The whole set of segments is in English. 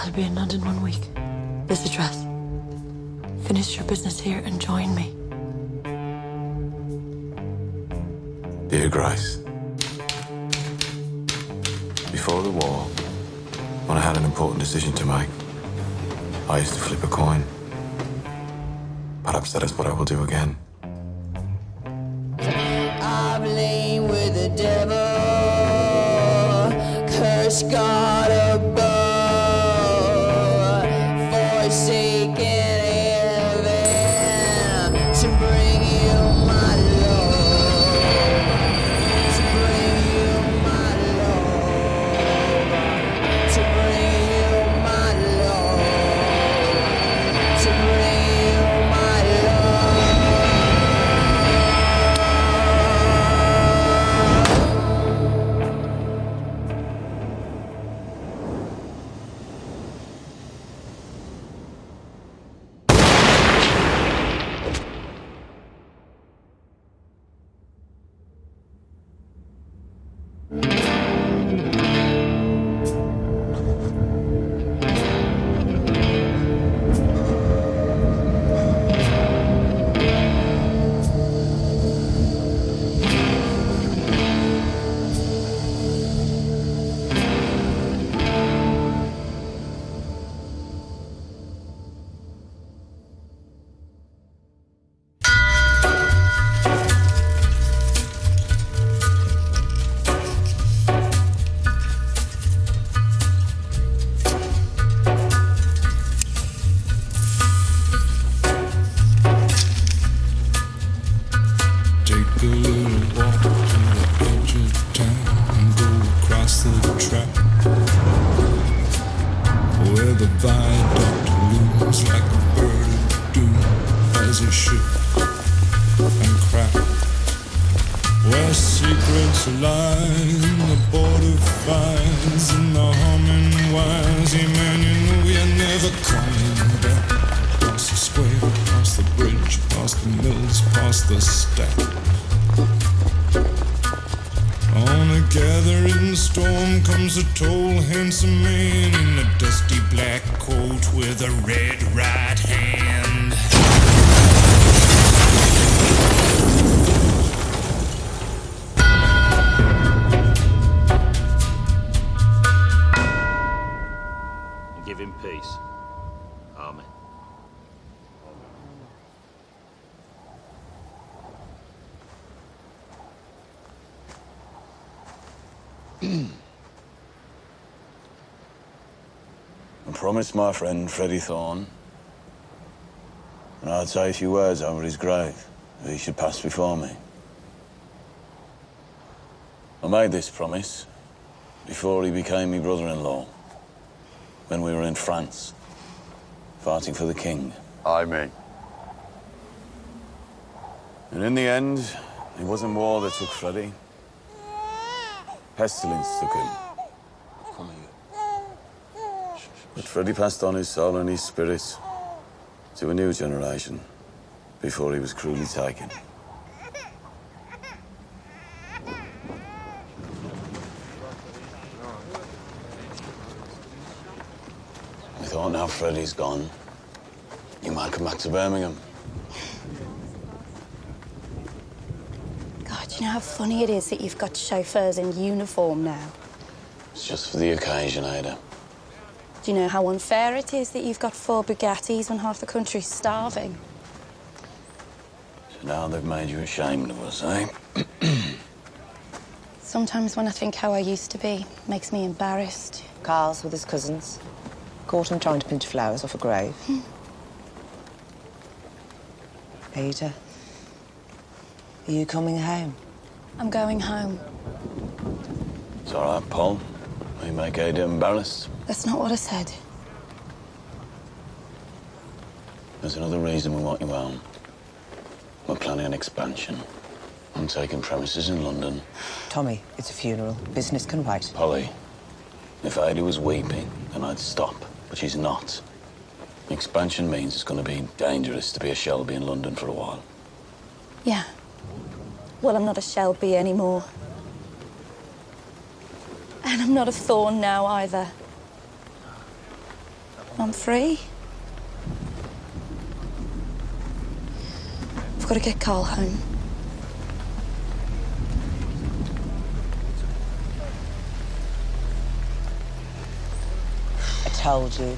I'll be in London 1 week. This address. Finish your business here and join me. Dear Grace, before the war, when I had an important decision to make, I used to flip a coin. Perhaps that is what I will do again. I'm laying with the devil, curse God above, forsaken heaven to bring you my love, to bring you my love, to bring you my love, to bring you my love. Take a little walk to the edge of town and go across the track where the viaduct looms like a bird of doom as it shifts and cracks. Where secrets lie in the border fires and the humming wires. Yeah, man, you know you're never coming back. Past the square, past the bridge, past the mills, past the stack. On a gathering storm comes a tall, handsome man in a dusty black coat with a red right hand. Give him peace. Amen. I promised my friend Freddie Thorne, and I'd say a few words over his grave if he should pass before me. I made this promise before he became my brother-in-law, when we were in France, fighting for the king. Aye, And in the end, it wasn't war that took Freddie. Pestilence took him. Come here. But Freddie passed on his soul and his spirit to a new generation before he was cruelly taken. I thought now Freddie's gone, you might come back to Birmingham. God, you know how funny it is that you've got chauffeurs in uniform now? It's just for the occasion, Ada. Do you know how unfair it is that you've got 4 Bugattis when half the country's starving? So now they've made you ashamed of us, eh? Sometimes when I think how I used to be, it makes me embarrassed. Carl's with his cousins. Caught him trying to pinch flowers off a grave. Ada, are you coming home? I'm going home. It's all right, Paul. We make Ada embarrassed. That's not what I said. There's another reason we want you home. We're planning an expansion. I'm taking premises in London. Tommy, it's a funeral. Business can wait. Polly, if Ada was weeping, then I'd stop. But she's not. Expansion means it's going to be dangerous to be a Shelby in London for a while. Yeah. Well, I'm not a Shelby anymore. And I'm not a Thorne now, either. I'm free. I've got to get Carl home. I told you.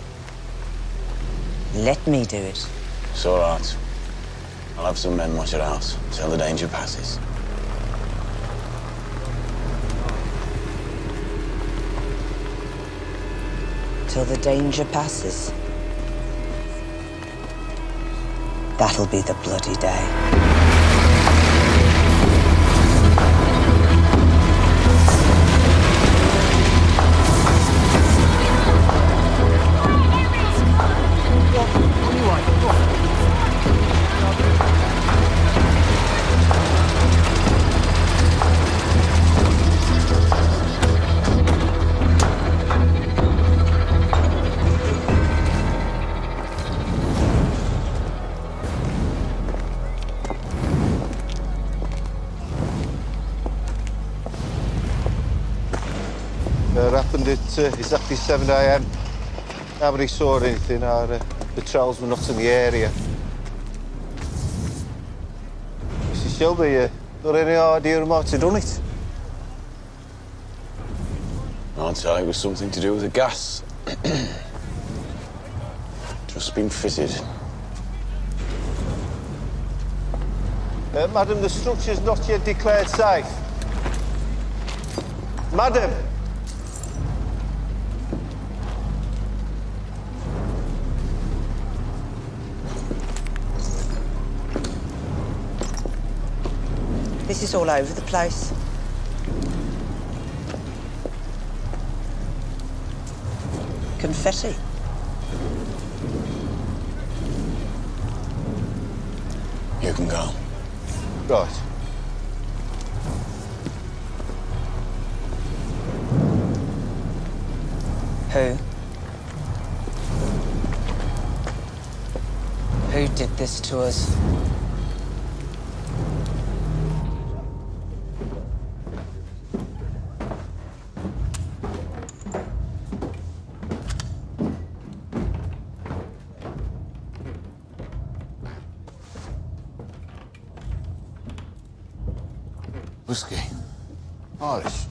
Let me do it. It's all right. I'll have some men watch it out till the danger passes. Till the danger passes. That'll be the bloody day. Happened at exactly 7 a.m. Nobody saw anything. Our patrols were not in the area. Mrs. Shelby, got any idea who might have done it? I'd say it was something to do with the gas. Just been fitted. Madam, the structure's not yet declared safe. Madam! This is all over the place. Confetti. You can go. Right. Who? Who did this to us? Whiskey. Irish.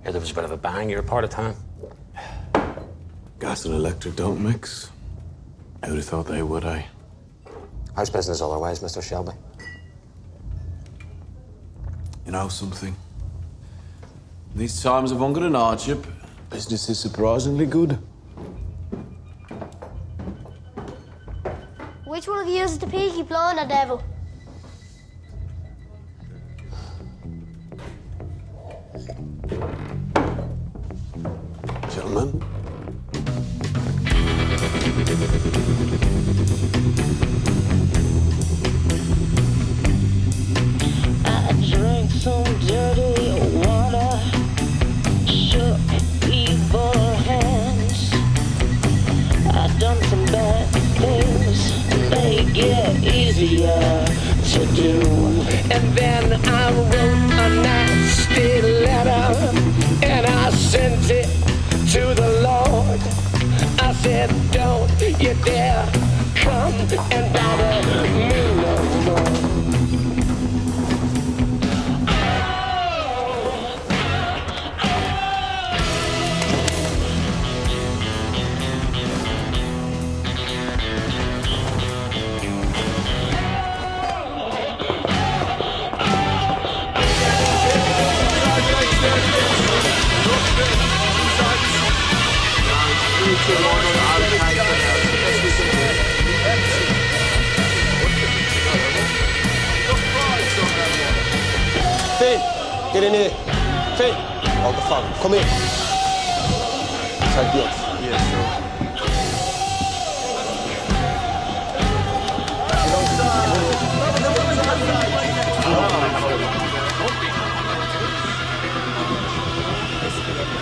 Yeah, there was a bit of a bang your part of town. Gas and electric don't mix. Who'd have thought they would, eh? How's business otherwise, Mr. Shelby? You know something? In these times of hunger and hardship, business is surprisingly good. Which one of you is the Peaky Blinder devil? Gentlemen. I drank some dirty water, shook evil hands. I done some bad things, they get easier to do. And then I wrote a nasty letter, and I sent it to the Lord. I said, don't you dare come and bother me no more. Finn, get in here. Finn, hold the phone. Come here. Take this. Yes, sir.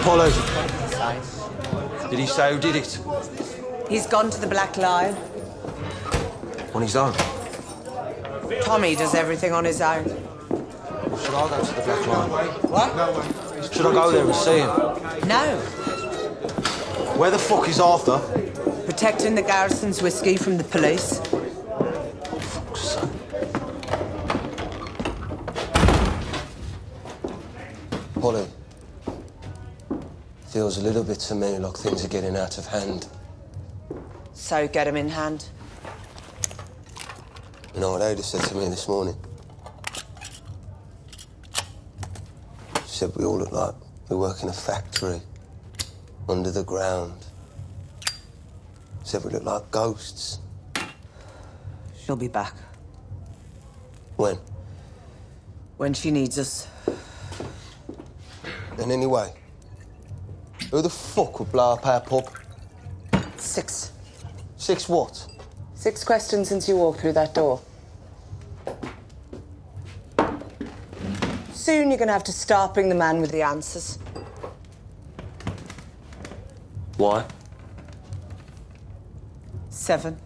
Polly. Did he say who did it? He's gone to the Black Lion. On his own? Tommy does everything on his own. Should I go to the Black Lion? What? Should I go there and see him? No. Where the fuck is Arthur? Protecting the garrison's whiskey from the police. Fuck's sake. Polly. Feels a little bit to me like things are getting out of hand. So get him in hand. You know what Ada said to me this morning? She said we all look like we work in a factory, under the ground. She said we look like ghosts. She'll be back. When? When she needs us. And anyway, who the fuck would blow up our pub? 6. 6 what? 6 questions since you walked through that door. Soon you're gonna have to start bring the man with the answers. Why? 7.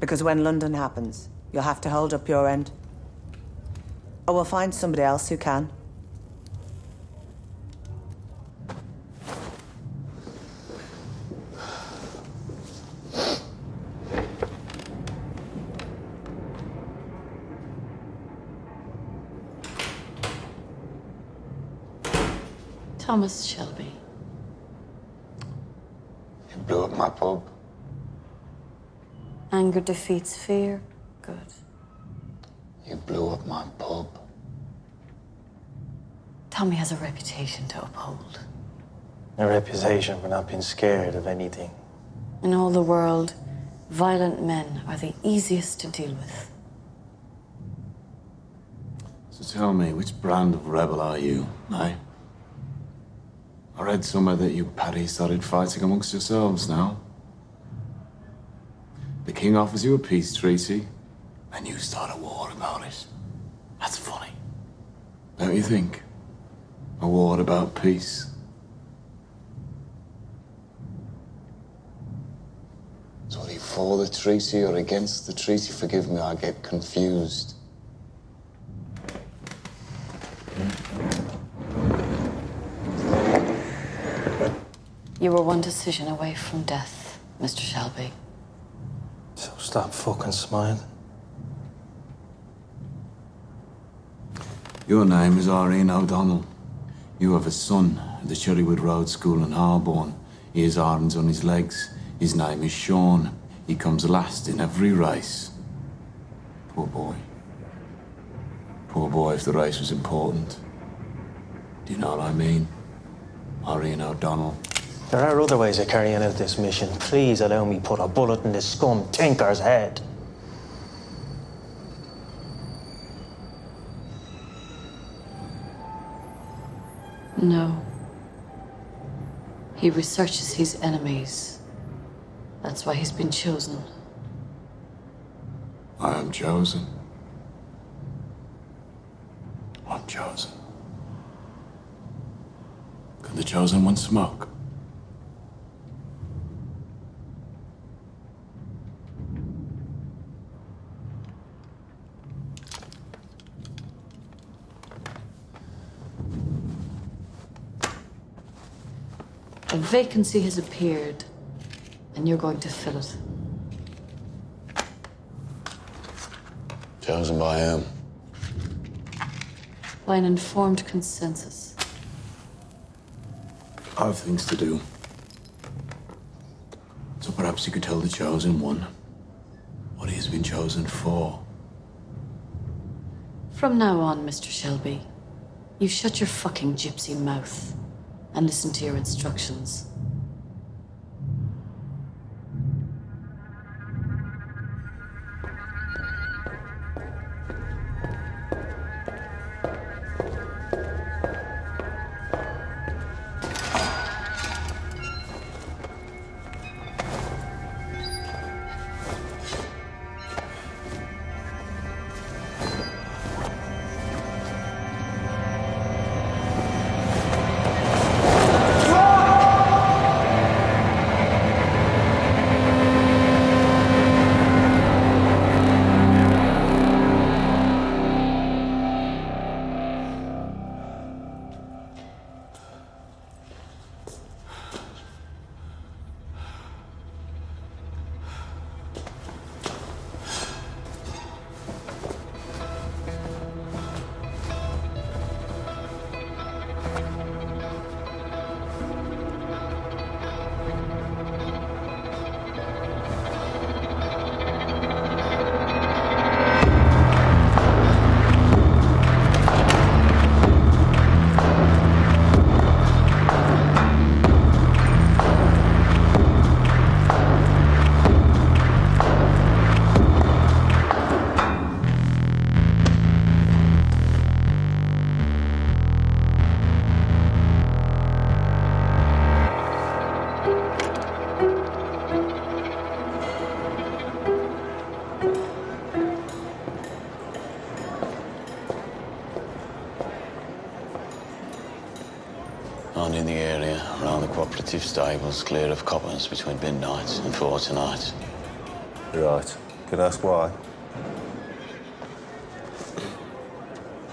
Because when London happens, you'll have to hold up your end. Or we'll find somebody else who can. Thomas Shelby. You blew up my pub. Anger defeats fear. Good. You blew up my pub. Tommy has a reputation to uphold. A reputation for not being scared of anything. In all the world, violent men are the easiest to deal with. So tell me, which brand of rebel are you, eh? I read somewhere that you Paddy started fighting amongst yourselves now. The king offers you a peace treaty, and you start a war about it. That's funny. Don't you think? A war about peace. So are you for the treaty or against the treaty? Forgive me, I get confused. You were one decision away from death, Mr. Shelby. So stop fucking smiling. Your name is Irene O'Donnell. You have a son at the Cherrywood Road School in Harborne. He has arms on his legs. His name is Sean. He comes last in every race. Poor boy. Poor boy if the race was important. Do you know what I mean? Irene O'Donnell. There are other ways of carrying out this mission. Please allow me put a bullet in this scum tinker's head. No. He researches his enemies. That's why he's been chosen. I am chosen. I'm chosen. Could the chosen one smoke? A vacancy has appeared, and you're going to fill it. Chosen by him. By an informed consensus. I have things to do. So perhaps you could tell the chosen one what he has been chosen for. From now on, Mr. Shelby, you shut your fucking gypsy mouth and listen to your instructions. Only in the area around the cooperative stables, clear of coppers between midnight and 4 tonight. Right. Can I ask why?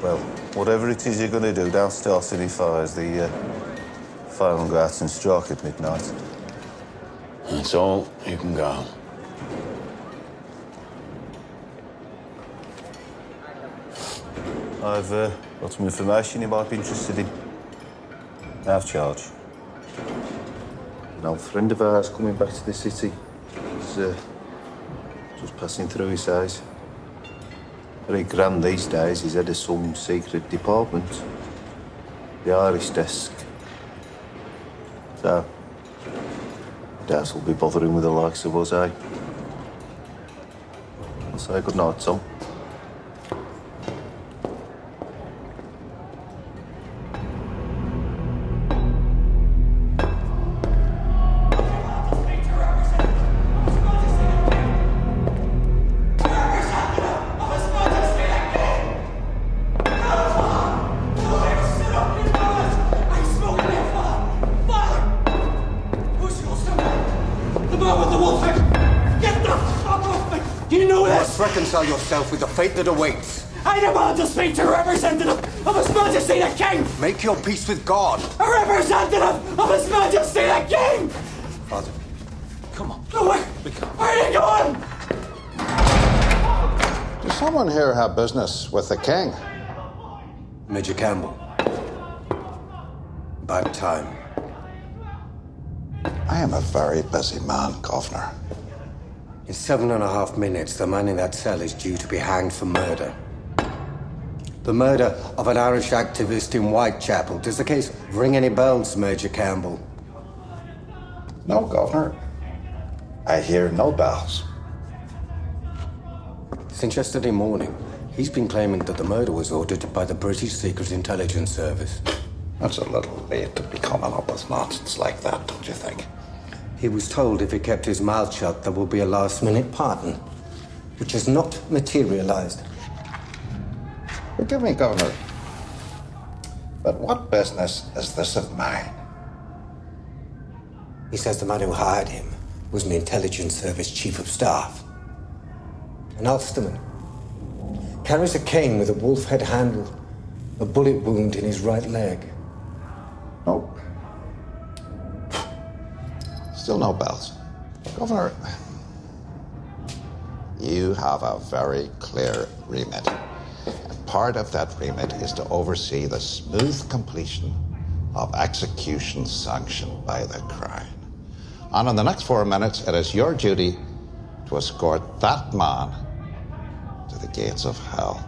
Well, whatever it is you're going to do, don't start any fires. The fire will go out and strike at midnight. That's all. You can go. I've got some information you might be interested in. Out of charge. An old friend of ours coming back to the city. He's just passing through, he says. Very grand these days. He's head of some secret department. The Irish desk. So, I doubt we'll be bothering with the likes of us, eh? I'll say good night, Tom. Reconcile yourself with the fate that awaits. I demand to speak to a representative of His Majesty the King! Make your peace with God. A representative of His Majesty the King! Father, come on. No, where are you going? Does someone here have business with the King? Major Campbell. Bad time. I am a very busy man, Governor. In 7.5 minutes, the man in that cell is due to be hanged for murder. The murder of an Irish activist in Whitechapel. Does the case ring any bells, Major Campbell? No, Governor. I hear no bells. Since yesterday morning, he's been claiming that the murder was ordered by the British Secret Intelligence Service. That's a little late to be coming up with nonsense like that, don't you think? He was told if he kept his mouth shut, there will be a last-minute pardon, which has not materialized. Forgive me, Governor, but what business is this of mine? He says the man who hired him was an intelligence service chief of staff. An Ulsterman. Carries a cane with a wolf head handle, a bullet wound in his right leg. No. Still no bells. Governor, you have a very clear remit. And part of that remit is to oversee the smooth completion of execution sanctioned by the Crown. And in the next 4 minutes, it is your duty to escort that man to the gates of hell.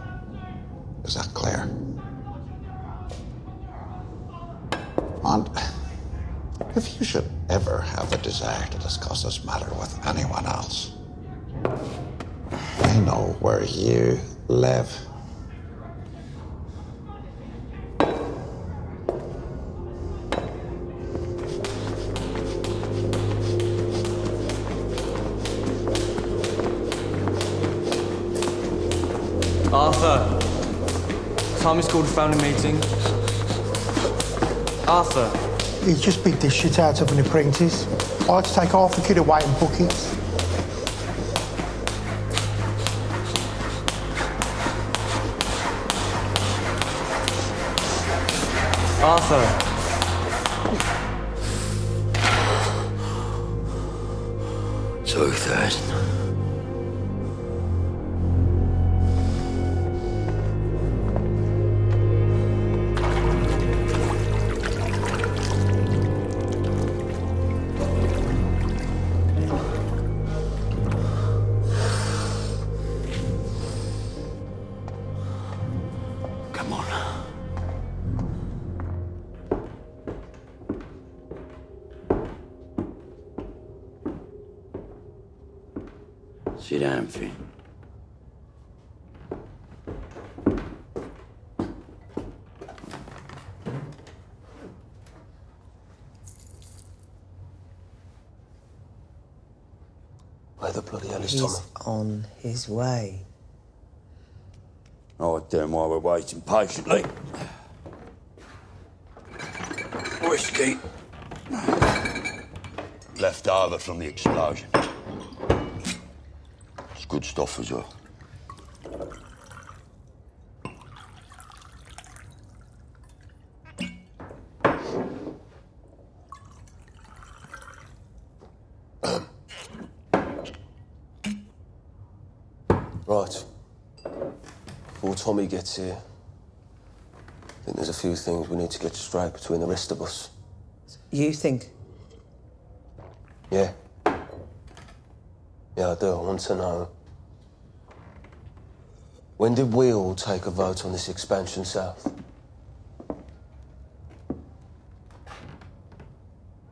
Is that clear? And if you should ever have the desire to discuss this matter with anyone else, I know where you live. Arthur. Time is called a family meeting. Arthur. He's just beat the shit out of an apprentice. I had to take half a kid away and book it. Arthur. Sorry, Third. Sit down, Finn. Where the bloody hell is He's Tommy? on his way. Right then, while we're waiting patiently. Whiskey. Left over from the explosion. It's good stuff as well. Right. Before Tommy gets here, I think there's a few things we need to get straight between the rest of us. You think? Yeah. Yeah, I do. I want to know. When did we all take a vote on this expansion south?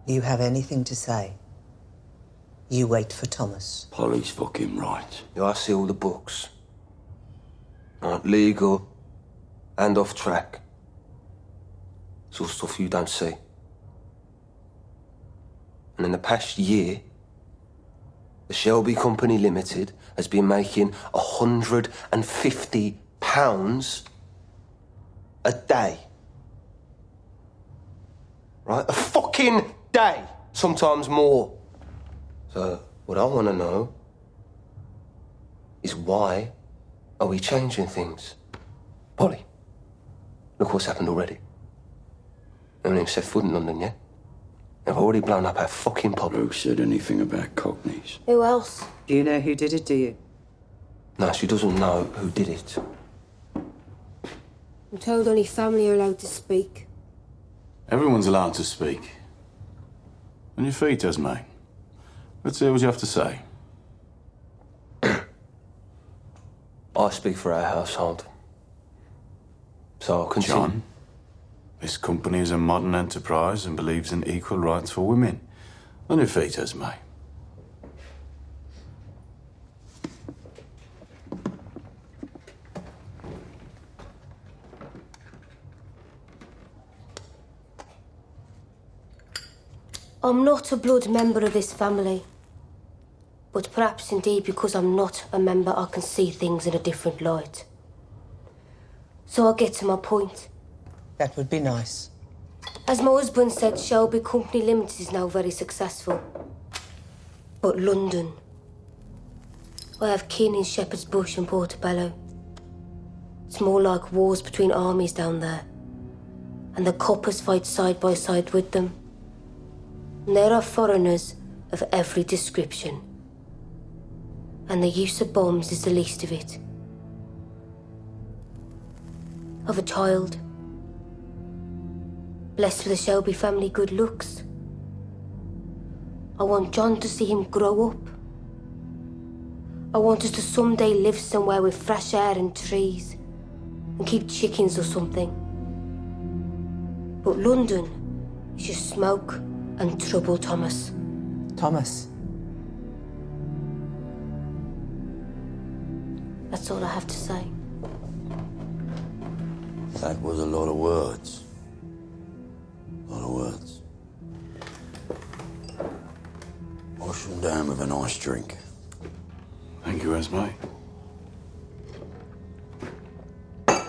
You have anything to say? You wait for Thomas. Polly's fucking right. Yeah, I see all the books. Right, legal and off track. It's all stuff you don't see. And in the past year, the Shelby Company Limited has been making £150 a day. Right? A fucking day! Sometimes more. So, what I want to know is why are we changing things? Polly, look what's happened already. We haven't even set foot in London yet. They've already blown up our fucking pub. Who said anything about Cockneys? Who else? Do you know who did it, do you? No, she doesn't know who did it. I'm told only family are allowed to speak. Everyone's allowed to speak. On your feet, Esme. Let's hear what you have to say. I speak for our household. So I'll continue. John, this company is a modern enterprise and believes in equal rights for women. On your feet, Esme. I'm not a blood member of this family. But perhaps indeed because I'm not a member, I can see things in a different light. So I'll get to my point. That would be nice. As my husband said, Shelby Company Limited is now very successful. But London... I have kin in Shepherd's Bush and Portobello. It's more like wars between armies down there. And the coppers fight side by side with them. And there are foreigners of every description. And the use of bombs is the least of it. Of a child, blessed with a Shelby family good looks. I want John to see him grow up. I want us to someday live somewhere with fresh air and trees and keep chickens or something. But London is just smoke and trouble, Thomas. Thomas? That's all I have to say. That was a lot of words. A lot of words. Wash them down with a nice drink. Thank you, Esme.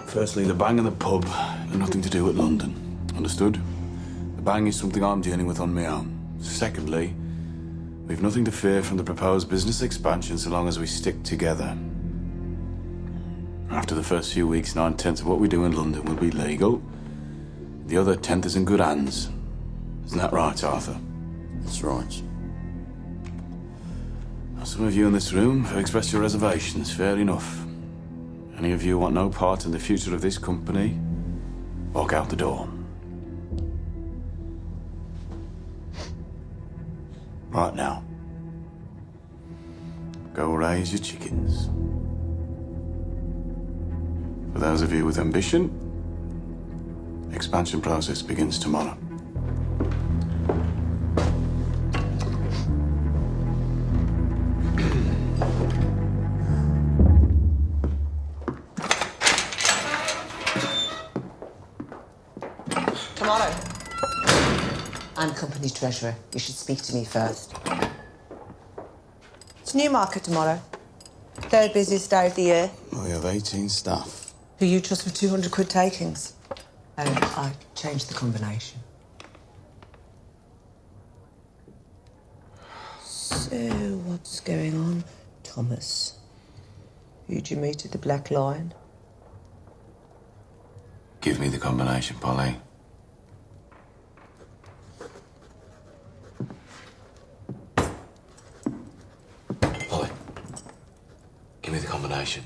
Firstly, the bang and the pub have nothing to do with London. Understood? The bang is something I'm dealing with on my own. Secondly, we've nothing to fear from the proposed business expansion so long as we stick together. After the first few weeks, 9/10 of what we do in London will be legal. The other 10th is in good hands. Isn't that right, Arthur? That's right. Now, some of you in this room have expressed your reservations. Fair enough. Any of you want no part in the future of this company, walk out the door. Right now. Go raise your chickens. For those of you with ambition, expansion process begins tomorrow. Tomorrow. I'm company treasurer. You should speak to me first. It's Newmarket tomorrow. Third busiest day of the year. We have 18 staff. Who you trust with 200 quid takings? I changed the combination. So, what's going on, Thomas? Who'd you meet at the Black Lion? Give me the combination, Polly. Polly, give me the combination.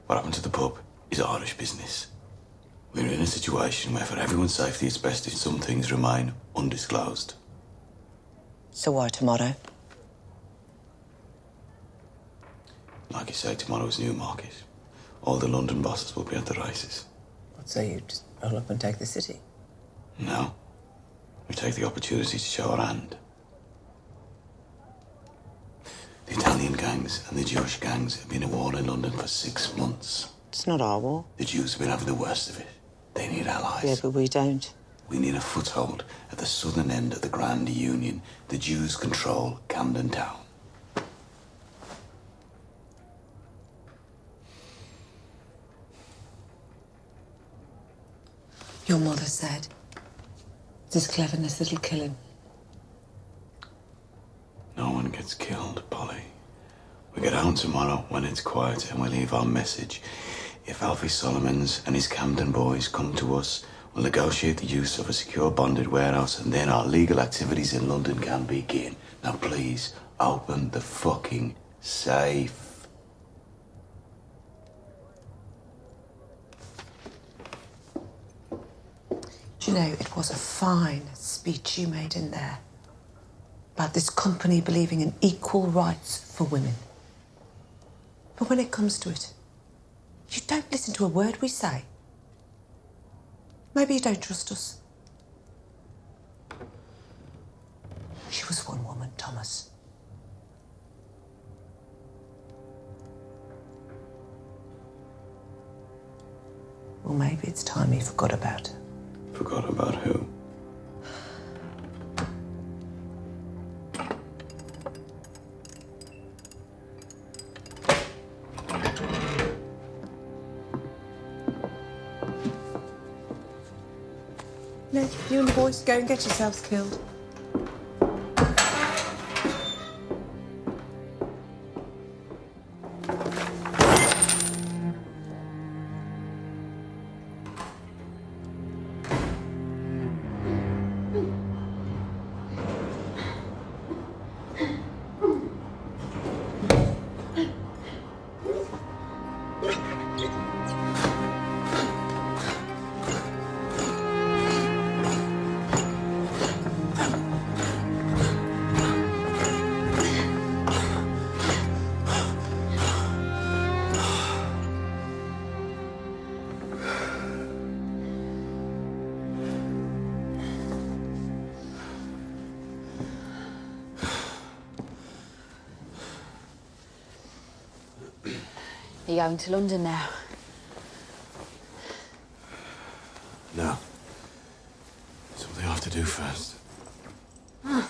What happened to the pub is Irish business. We're in a situation where for everyone's safety it's best if some things remain undisclosed. So why tomorrow? Like you say, tomorrow's Newmarket. All the London bosses will be at the races. What, so you just roll up and take the city? No. We take the opportunity to show our hand. The Italian gangs and the Jewish gangs have been at war in London for 6 months. It's not our war. The Jews have been having the worst of it. They need allies. Yeah, but we don't. We need a foothold at the southern end of the Grand Union. The Jews control Camden Town. Your mother said, this cleverness that'll kill him. No one gets killed, Polly. We get out tomorrow when it's quiet and we leave our message. If Alfie Solomons and his Camden boys come to us, we'll negotiate the use of a secure bonded warehouse and then our legal activities in London can begin. Now please, open the fucking safe. Do you know, it was a fine speech you made in there about this company believing in equal rights for women. But when it comes to it, you don't listen to a word we say. Maybe you don't trust us. She was one woman, Thomas. Well, maybe it's time you forgot about her. Forgot about who? No, you and the boys go and get yourselves killed. Are you going to London now? No. Something I have to do first. Oh,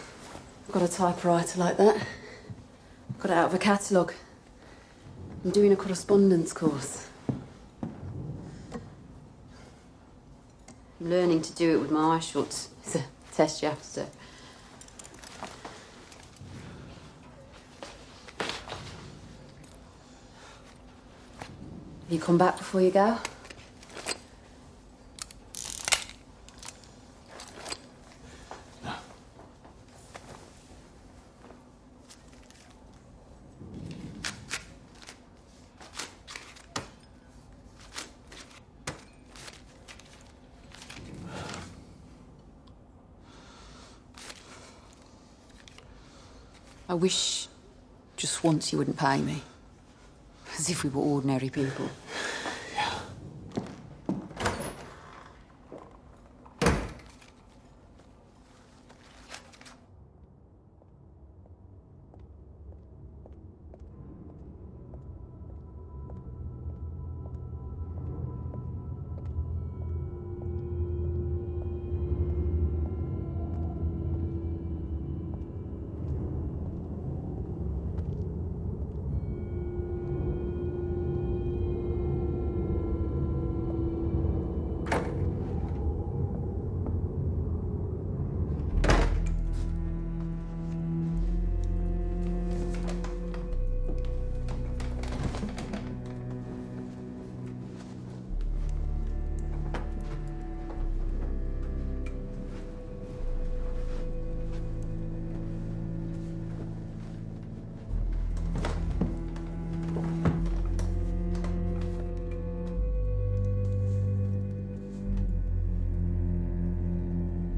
I've got a typewriter like that. Got it out of a catalogue. I'm doing a correspondence course. I'm learning to do it with my eyes shut. It's a test you have to do. Have you come back before you go? No. I wish just once you wouldn't pay me. As if we were ordinary people.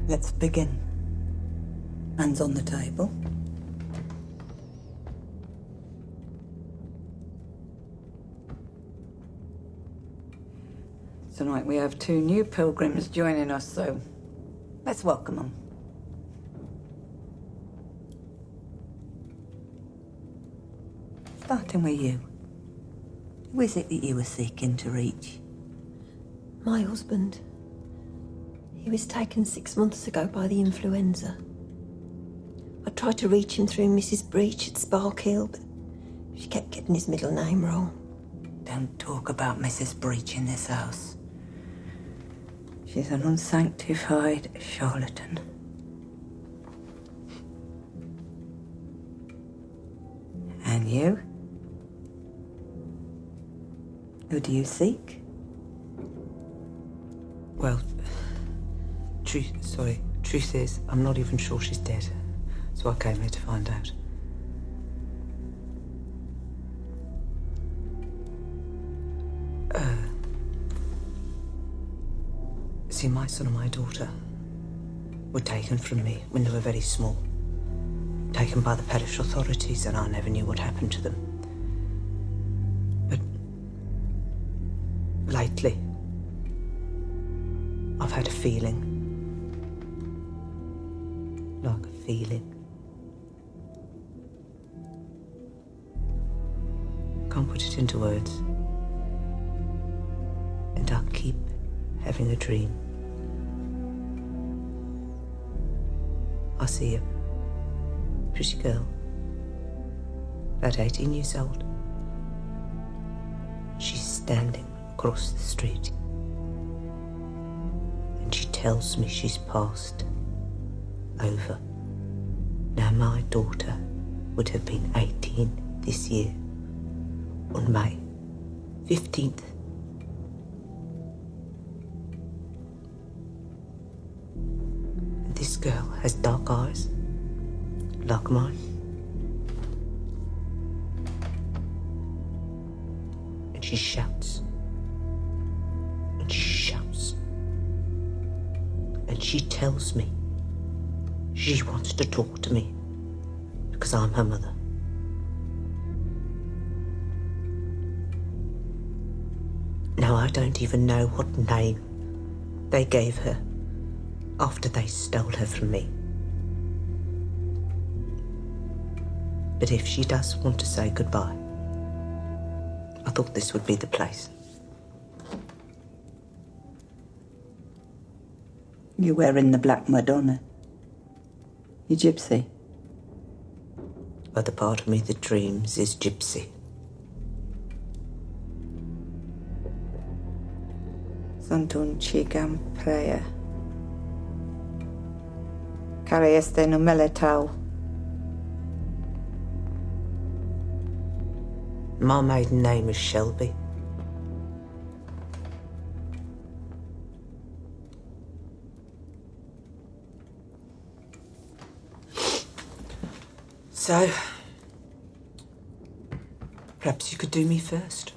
Let's begin. Hands on the table. Tonight we have 2 new pilgrims joining us, so let's welcome them. Starting with you. Who is it that you were seeking to reach? My husband. He was taken 6 months ago by the influenza. I tried to reach him through Mrs. Breach at Sparkhill, but she kept getting his middle name wrong. Don't talk about Mrs. Breach in this house. She's an unsanctified charlatan. And you? Who do you seek? Well, truth is, I'm not even sure she's dead. So I came here to find out. See, my son and my daughter were taken from me when they were very small. Taken by the parish authorities, and I never knew what happened to them. But lately, I've had a feeling. Like a feeling. Can't put it into words. And I keep having a dream. I see a pretty girl, about 18 years old. She's standing across the street. And she tells me she's passed over. Now, my daughter would have been 18 this year, on May 15th. And this girl has dark eyes, like mine. And she shouts. And she shouts. And she tells me she wants to talk to me because I'm her mother. Now, I don't even know what name they gave her after they stole her from me. But if she does want to say goodbye, I thought this would be the place. You're wearing the Black Madonna. You gypsy. But the part of me that dreams is gypsy. Sunt chigam player. Care este numele tău? My maiden name is Shelby. So, perhaps you could do me first.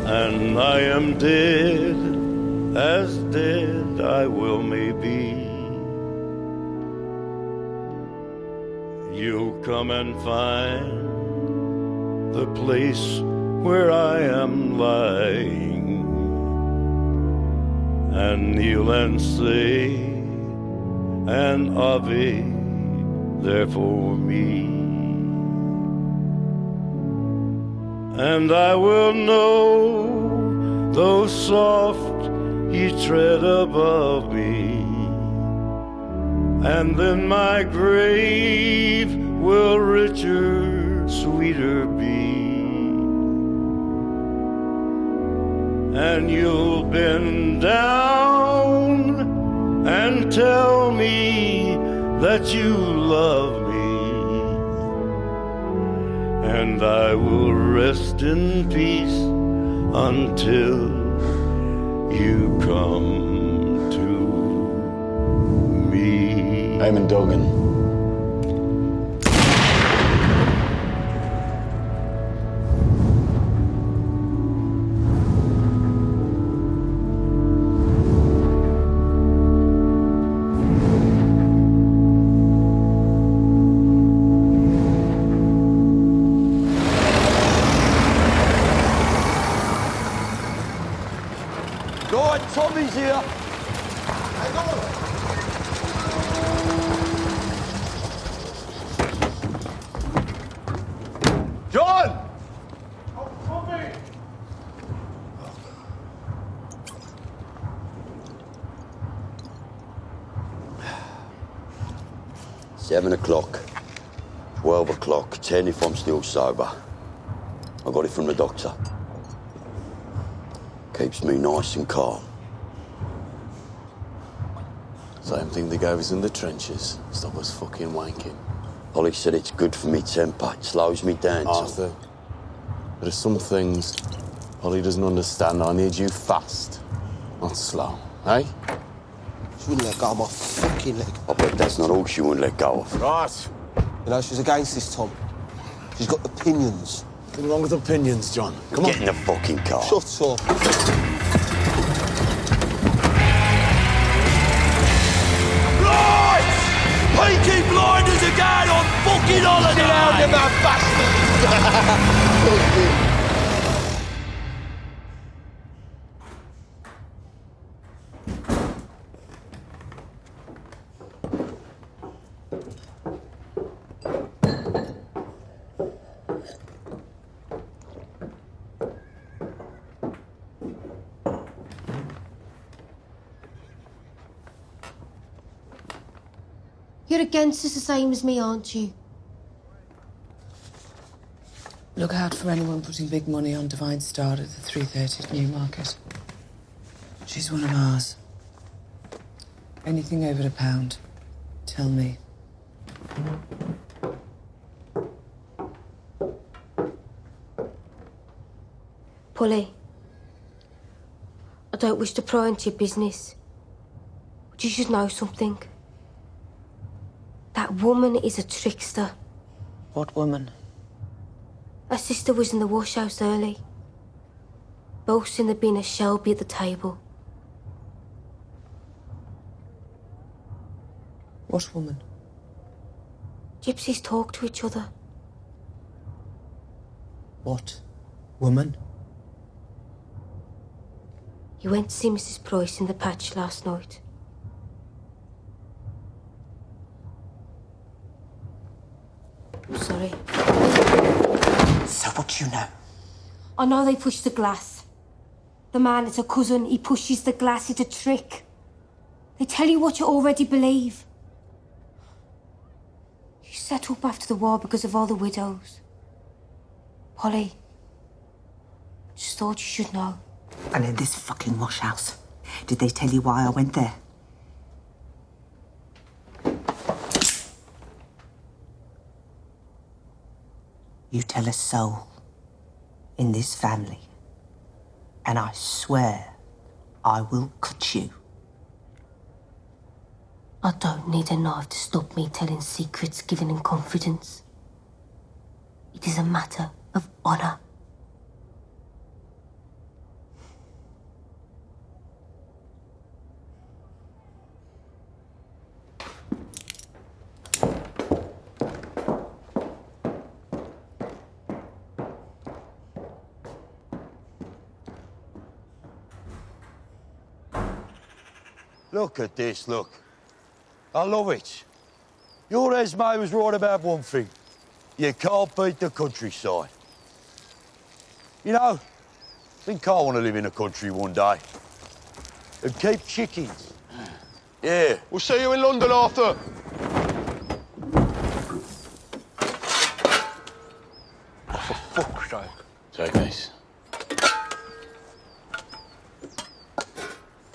and I am dead, as dead I will may be. You'll come and find the place where I am lying, and kneel and say an Ave there for me. And I will know, though soft ye tread above me, and then my grave will richer, sweeter be. And you'll bend down and tell me that you love me, and I will rest in peace until you come to me. Eamon Duggan. Tommy's here. Hang on. John! Oh, Tommy! 7 o'clock, 12 o'clock, 10 if I'm still sober. I got it from the doctor. Keeps me nice and calm. Same thing they gave us in the trenches. Stop us fucking wanking. Polly said it's good for me temper. It slows me down. Arthur, there are some things Polly doesn't understand. I need you fast, not slow, eh? She wouldn't let go of my fucking leg. I bet that's not all she wouldn't let go of. Right. You know, she's against this, Tom. She's got opinions. Nothing wrong with opinions, John. Come Get in the fucking car. Shut up. Right! Peaky Blinders again on fucking holiday! Get out of my bastard! You're against us the same as me, aren't you? Look out for anyone putting big money on Divine Star at the 3:30 at Newmarket. She's one of ours. Anything over £1, tell me. Polly, I don't wish to pry into your business, but you should know something. That woman is a trickster. What woman? Her sister was in the wash house early, boasting there'd been a Shelby at the table. What woman? Gypsies talk to each other. What woman? You went to see Mrs. Price in the patch last night. I'm sorry. So what do you know? I know they pushed the glass. The man is a cousin. He pushes the glass. It's a trick. They tell you what you already believe. You set up after the war because of all the widows. Polly, just thought you should know. And in this fucking wash house, did they tell you why I went there? You tell a soul in this family, and I swear I will cut you. I don't need a knife to stop me telling secrets given in confidence. It is a matter of honor. Look at this, look. I love it. Your Esme was right about one thing. You can't beat the countryside. You know, I think I want to live in the country one day. And keep chickens. Yeah. We'll see you in London, Arthur. Oh, for fuck's sake. Take this.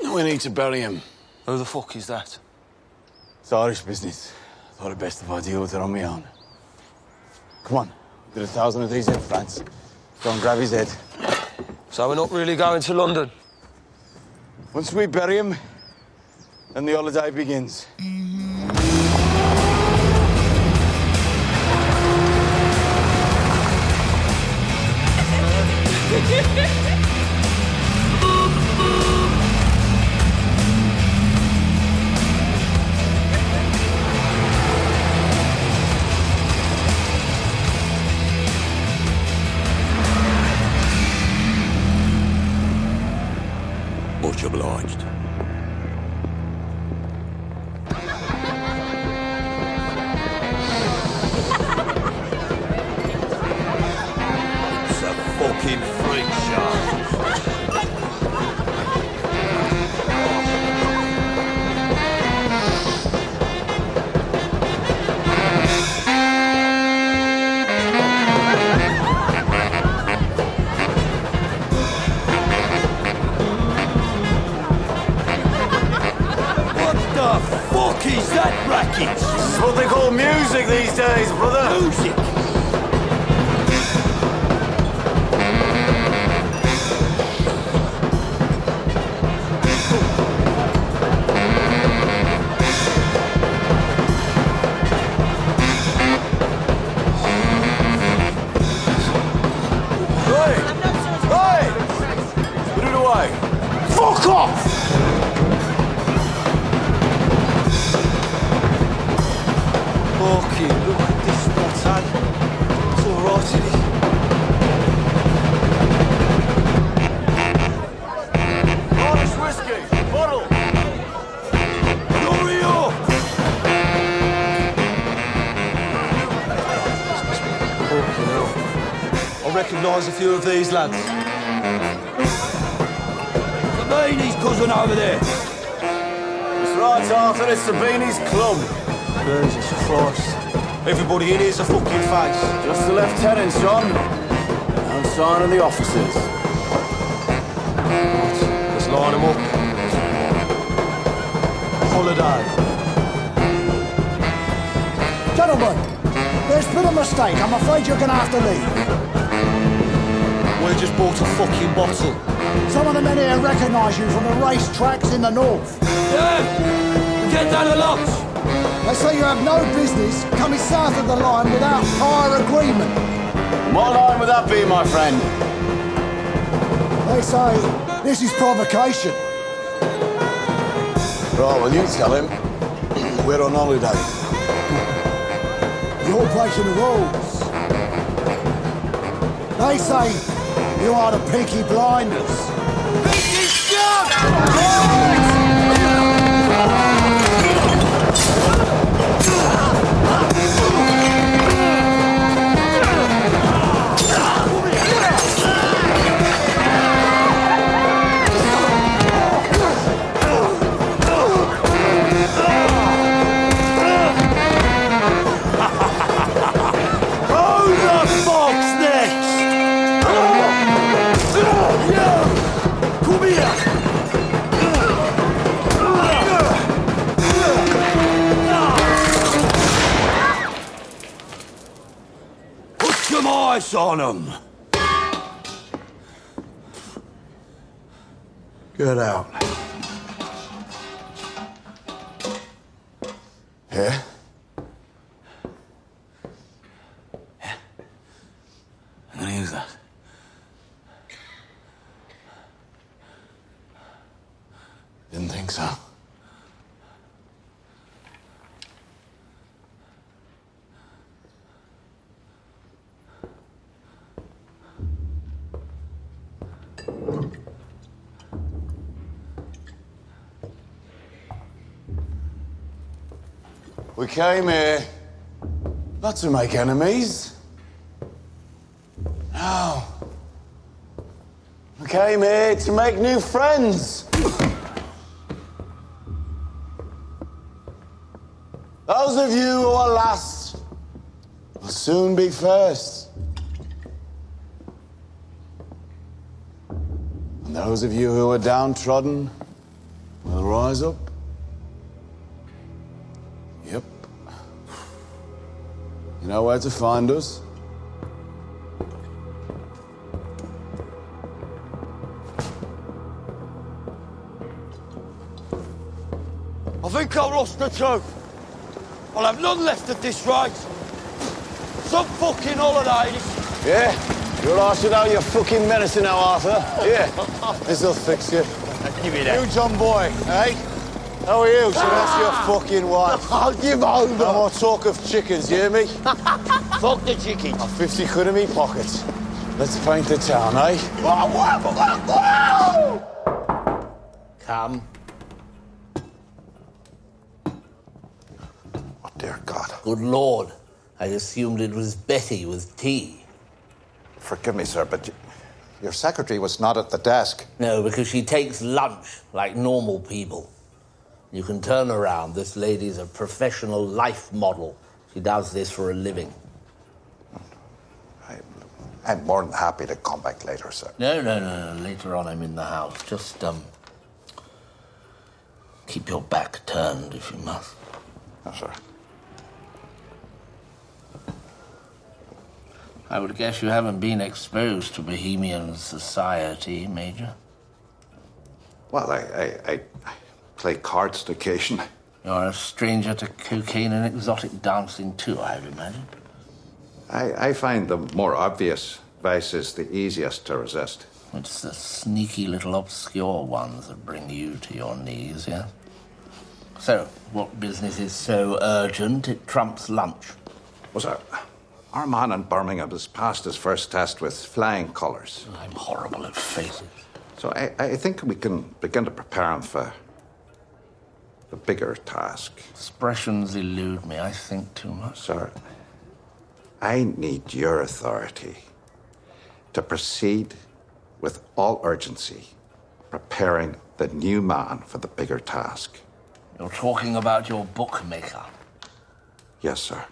We need to bury him. Who the fuck is that? It's Irish business. Thought it best if I deal with it on my own. Come on. Did 1,000 of these in France. Go and grab his head. So we're not really going to London? Once we bury him, then the holiday begins. Much obliged. It's a fucking freak show. What is that racket? It's what they call music these days, brother. Music? Hey! Put it away. Fuck off! Fucking look at this bottle. It's all right, isn't it? Irish whiskey, bottle. Hurry up! Fucking hell. I recognise a few of these lads. The Beanie's cousin over there. That's right, Arthur, it's the Beanie's Club. Jesus Christ. Everybody in here's a fucking face. Just the lieutenants, John. No sign of the officers. Let's line them up. Holiday. Gentlemen, there's been a mistake. I'm afraid you're going to have to leave. We just bought a fucking bottle. Some of the men here recognise you from the racetracks in the north. Yeah, get down the locks. They say you have no business coming south of the line without prior agreement. What line would that be, my friend? They say this is provocation. Right, well, you tell him. We're on holiday. You're breaking the rules. They say you are the Peaky Blinders. Peaky Blinders! On them. Get out. Yeah? Yeah. I'm gonna use that. Didn't think so. We came here not to make enemies. No. We came here to make new friends. Those of you who are last will soon be first. And those of you who are downtrodden will rise up. Yep. You know where to find us? I think I've lost the truth. I'll have none left at this rate. Some fucking holidays. Yeah? You're arsing out your fucking medicine now, Arthur. Yeah. This'll fix you. Give me that. You, John Boy, eh? How are you? So that's your fucking wife. I'll give over. No more talk of chickens, you hear me? Fuck the chickens. I've 50 quid in me pockets. Let's paint the town, eh? Come. Oh, dear God. Good Lord. I assumed it was Betty with tea. Forgive me, sir, but your secretary was not at the desk. No, because she takes lunch like normal people. You can turn around. This lady's a professional life model. She does this for a living. I'm more than happy to come back later, sir. No. Later on, I'm in the house. Just, keep your back turned if you must. No, sir. I would guess you haven't been exposed to Bohemian society, Major. Well, I play cards occasionally. You're a stranger to cocaine and exotic dancing, too, I would imagine. I find the more obvious vices the easiest to resist. It's the sneaky little obscure ones that bring you to your knees, yeah? So, what business is so urgent it trumps lunch? Was that? Our man in Birmingham has passed his first test with flying colours. I'm horrible at faces. So I think we can begin to prepare him for the bigger task. Expressions elude me. I think too much. Sir, I need your authority to proceed with all urgency, preparing the new man for the bigger task. You're talking about your bookmaker? Yes, sir.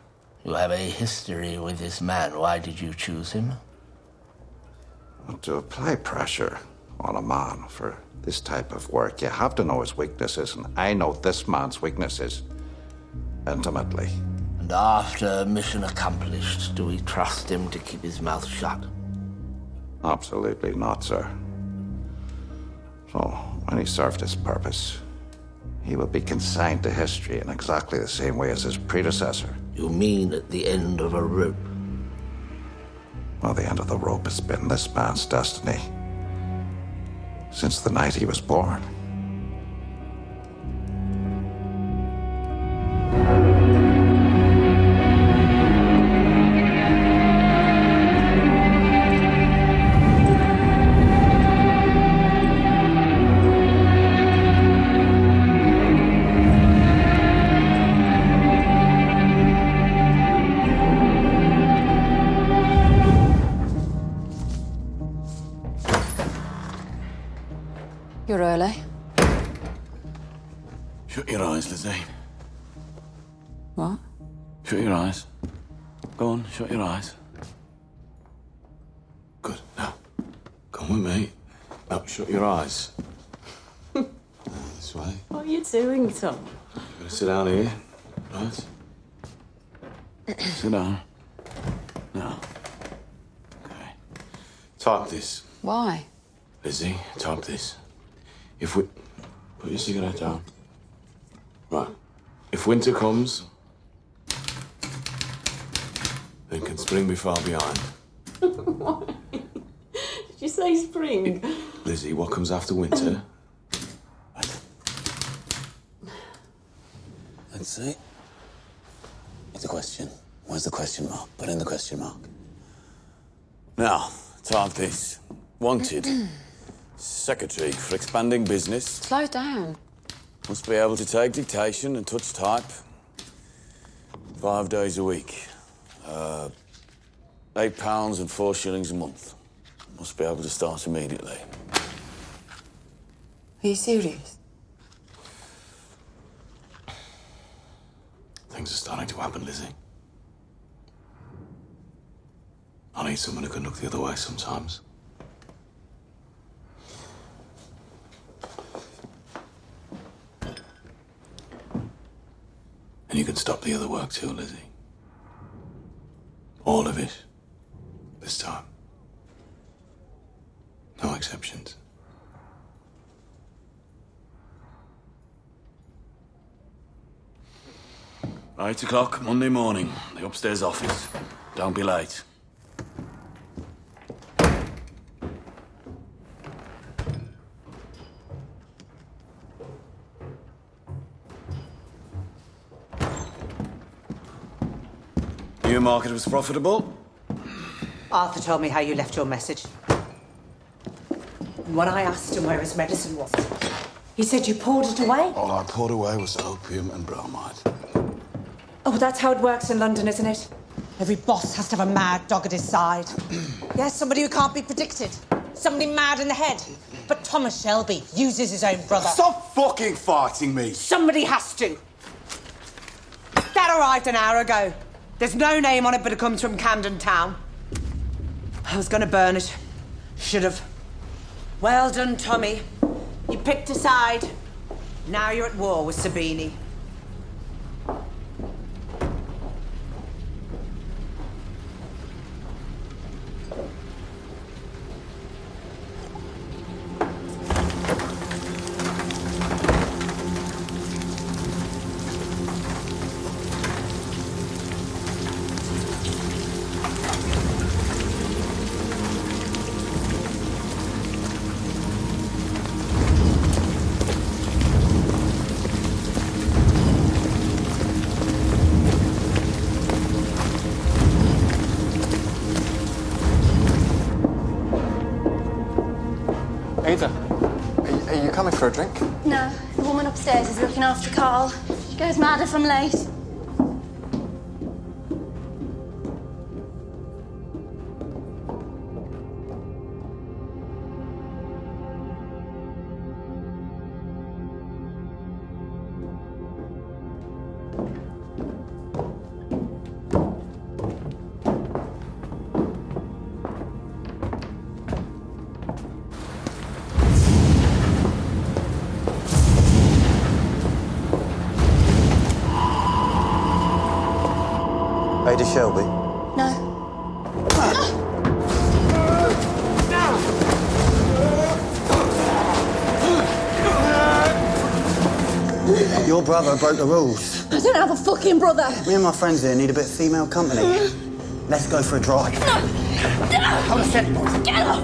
You have a history with this man. Why did you choose him? To apply pressure on a man for this type of work, you have to know his weaknesses, and I know this man's weaknesses intimately. And after mission accomplished, do we trust him to keep his mouth shut? Absolutely not, sir. So, when he served his purpose, he will be consigned to history in exactly the same way as his predecessor. You mean at the end of a rope? Well, the end of the rope has been this man's destiny since the night he was born. You're early. Shut your eyes, Lizzie. What? Shut your eyes. Go on, shut your eyes. Good. Now, come with me. Now, shut your eyes. This way. What are you doing, Tom? You're gonna sit down here, right? Sit down. Now. Okay. Type this. Why? Lizzie, type this. If we... Put your cigarette down. Right. If winter comes, then can spring be far behind. Why? Did you say spring? Lizzie, what comes after winter? Let's see. What's the question? Where's the question mark? Put in the question mark. Now, type this. Wanted. Secretary for expanding business. Slow down. Must be able to take dictation and touch type. 5 days a week. £8 and 4 shillings a month. Must be able to start immediately. Are you serious? Things are starting to happen, Lizzie. I need someone who can look the other way sometimes. And you can stop the other work too, Lizzie. All of it. This time. No exceptions. 8 o'clock, Monday morning. The upstairs office. Don't be late. New market was profitable. Arthur told me how you left your message. And when I asked him where his medicine was, he said you poured it away. All I poured away was opium and bromide. Oh, but that's how it works in London, isn't it? Every boss has to have a mad dog at his side. Yes, somebody who can't be predicted. Somebody mad in the head. But Thomas Shelby uses his own brother. Stop fucking fighting me! Somebody has to. That arrived an hour ago. There's no name on it, but it comes from Camden Town. I was gonna burn it. Should've. Well done, Tommy. You picked a side. Now you're at war with Sabini. Ada, are you coming for a drink? No, the woman upstairs is looking after Carl. She goes mad if I'm late. Ada Shelby? No. Your brother broke the rules. I don't have a fucking brother. Me and my friends here need a bit of female company. Let's go for a drive. No! Hold a second, boys. Get up!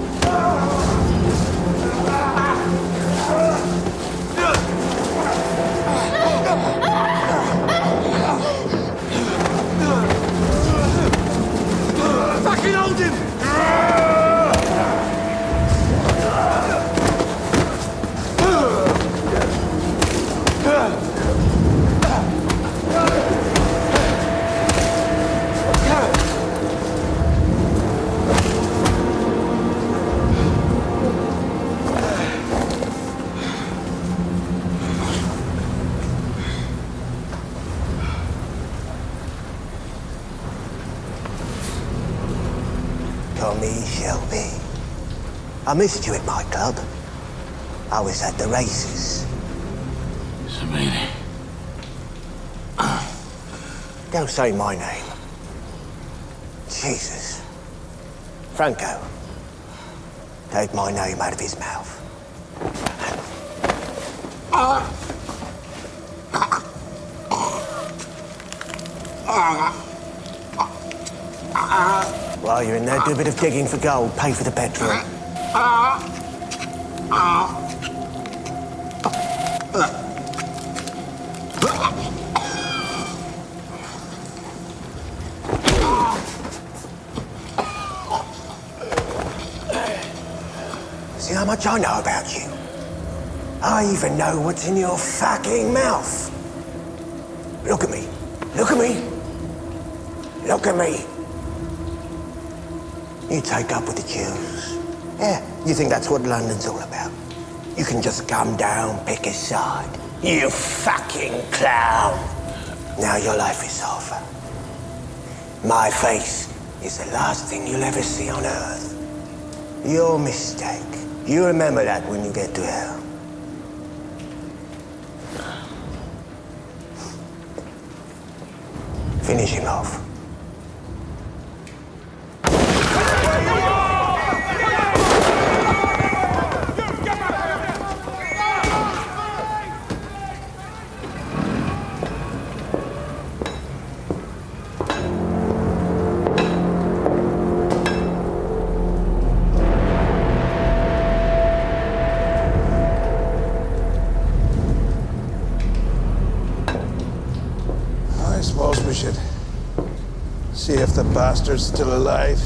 Fucking hold him! Tommy Shelby. I missed you at my club. I was at the races. Sabini. Don't say my name. Jesus. Franco. Take my name out of his mouth. While you're in there, do a bit of digging for gold. Pay for the petrol. See how much I know about you? I even know what's in your fucking mouth. Look at me. Look at me. Look at me. You take up with the Jews. Yeah, you think that's what London's all about? You can just come down, pick a side. You fucking clown. Now your life is over. My face is the last thing you'll ever see on Earth. Your mistake. You remember that when you get to hell. Finish him off. See if the bastard's still alive.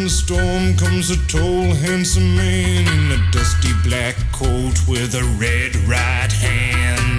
Storm comes a tall, handsome man in a dusty black coat with a red right hand.